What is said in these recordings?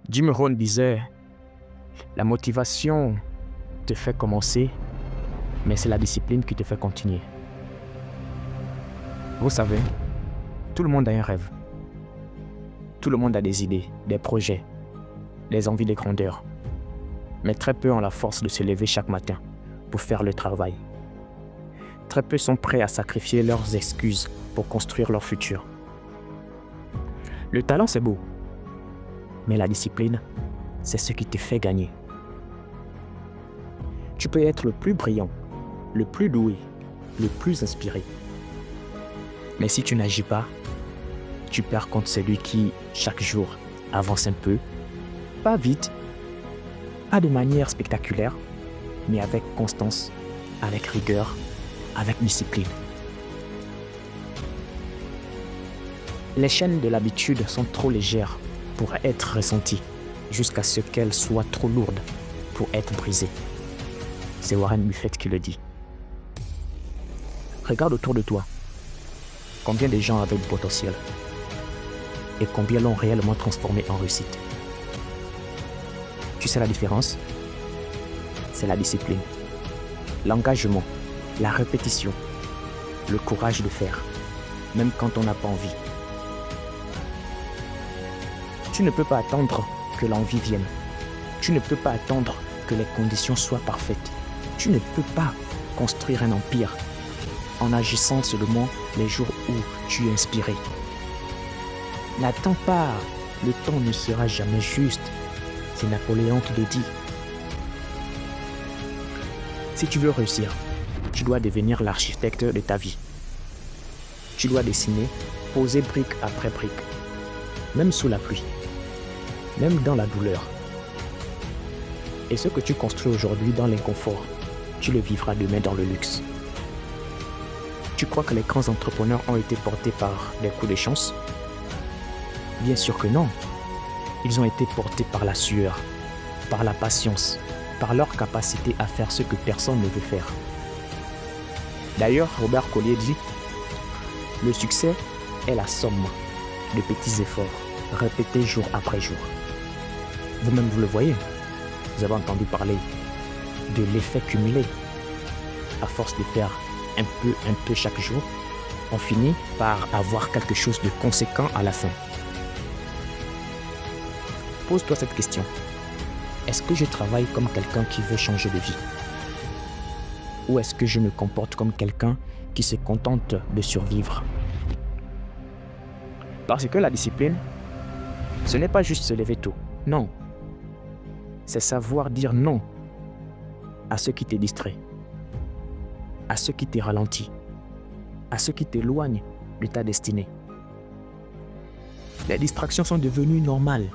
Jim Rohn disait, la motivation te fait commencer, mais c'est la discipline qui te fait continuer. Vous savez, tout le monde a un rêve. Tout le monde a des idées, des projets, des envies de grandeur. Mais très peu ont la force de se lever chaque matin pour faire le travail. Très peu sont prêts à sacrifier leurs excuses pour construire leur futur. Le talent, c'est beau. Mais la discipline, c'est ce qui te fait gagner. Tu peux être le plus brillant, le plus doué, le plus inspiré. Mais si tu n'agis pas, tu perds contre celui qui, chaque jour, avance un peu, pas vite, pas de manière spectaculaire, mais avec constance, avec rigueur, avec discipline. Les chaînes de l'habitude sont trop légères pour être ressenties, jusqu'à ce qu'elles soient trop lourdes pour être brisées. C'est Warren Buffett qui le dit. Regarde autour de toi. Combien de gens avaient du potentiel? Et combien l'ont réellement transformé en réussite? Tu sais la différence? C'est la discipline, l'engagement, la répétition, le courage de faire, même quand on n'a pas envie. Tu ne peux pas attendre que l'envie vienne. Tu ne peux pas attendre que les conditions soient parfaites. Tu ne peux pas construire un empire en agissant seulement les jours où tu es inspiré. N'attends pas, le temps ne sera jamais juste. C'est Napoléon qui le dit. Si tu veux réussir, tu dois devenir l'architecte de ta vie. Tu dois dessiner, poser brique après brique, même sous la pluie, même dans la douleur. Et ce que tu construis aujourd'hui dans l'inconfort, tu le vivras demain dans le luxe. Tu crois que les grands entrepreneurs ont été portés par des coups de chance? Bien sûr que non. Ils ont été portés par la sueur, par la patience, par leur capacité à faire ce que personne ne veut faire. D'ailleurs, Robert Collier dit « Le succès est la somme de petits efforts répétés jour après jour. » Vous-même, vous le voyez. Vous avez entendu parler de l'effet cumulé. À force de faire un peu chaque jour, on finit par avoir quelque chose de conséquent à la fin. Pose-toi cette question. Est-ce que je travaille comme quelqu'un qui veut changer de vie? Ou est-ce que je me comporte comme quelqu'un qui se contente de survivre? Parce que la discipline, ce n'est pas juste se lever tôt. Non. C'est savoir dire non à ce qui te distrait, à ce qui te ralentit, à ce qui t'éloigne de ta destinée. Les distractions sont devenues normales.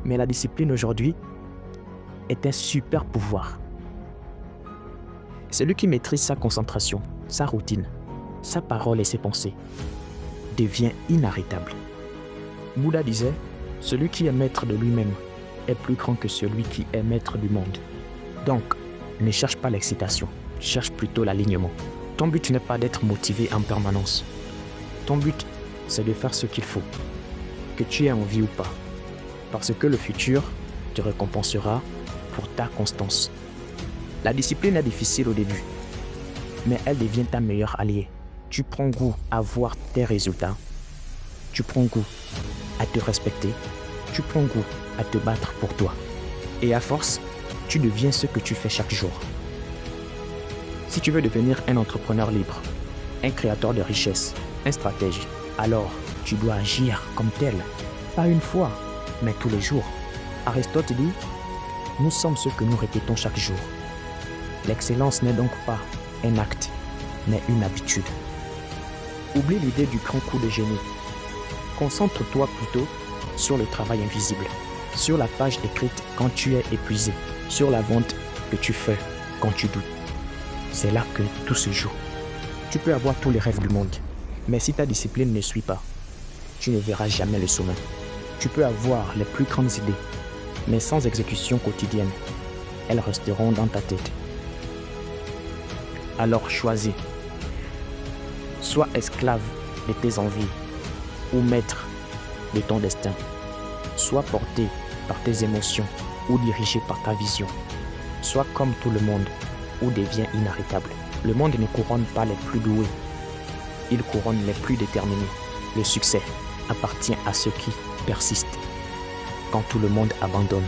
Mais la discipline aujourd'hui est un super pouvoir. Celui qui maîtrise sa concentration, sa routine, sa parole et ses pensées devient inarrêtable. Bouddha disait, celui qui est maître de lui-même est plus grand que celui qui est maître du monde. Donc, ne cherche pas l'excitation, cherche plutôt l'alignement. Ton but n'est pas d'être motivé en permanence. Ton but, c'est de faire ce qu'il faut, que tu aies envie ou pas. Parce que le futur te récompensera pour ta constance. La discipline est difficile au début, mais elle devient ta meilleure alliée. Tu prends goût à voir tes résultats. Tu prends goût à te respecter. Tu prends goût à te battre pour toi. Et à force, tu deviens ce que tu fais chaque jour. Si tu veux devenir un entrepreneur libre, un créateur de richesse, un stratège, alors tu dois agir comme tel. Pas une fois, mais tous les jours. Aristote dit, nous sommes ce que nous répétons chaque jour. L'excellence n'est donc pas un acte, mais une habitude. Oublie l'idée du grand coup de génie. Concentre-toi plutôt sur le travail invisible, sur la page écrite quand tu es épuisé, sur la vente que tu fais quand tu doutes. C'est là que tout se joue. Tu peux avoir tous les rêves du monde, mais si ta discipline ne suit pas, tu ne verras jamais le sommet. Tu peux avoir les plus grandes idées, mais sans exécution quotidienne, elles resteront dans ta tête. Alors choisis. Sois esclave de tes envies ou maître de ton destin. Sois porté par tes émotions ou dirigé par ta vision. Sois comme tout le monde ou deviens inarrêtable. Le monde ne couronne pas les plus doués, il couronne les plus déterminés. Le succès appartient à ceux qui persistent quand tout le monde abandonne.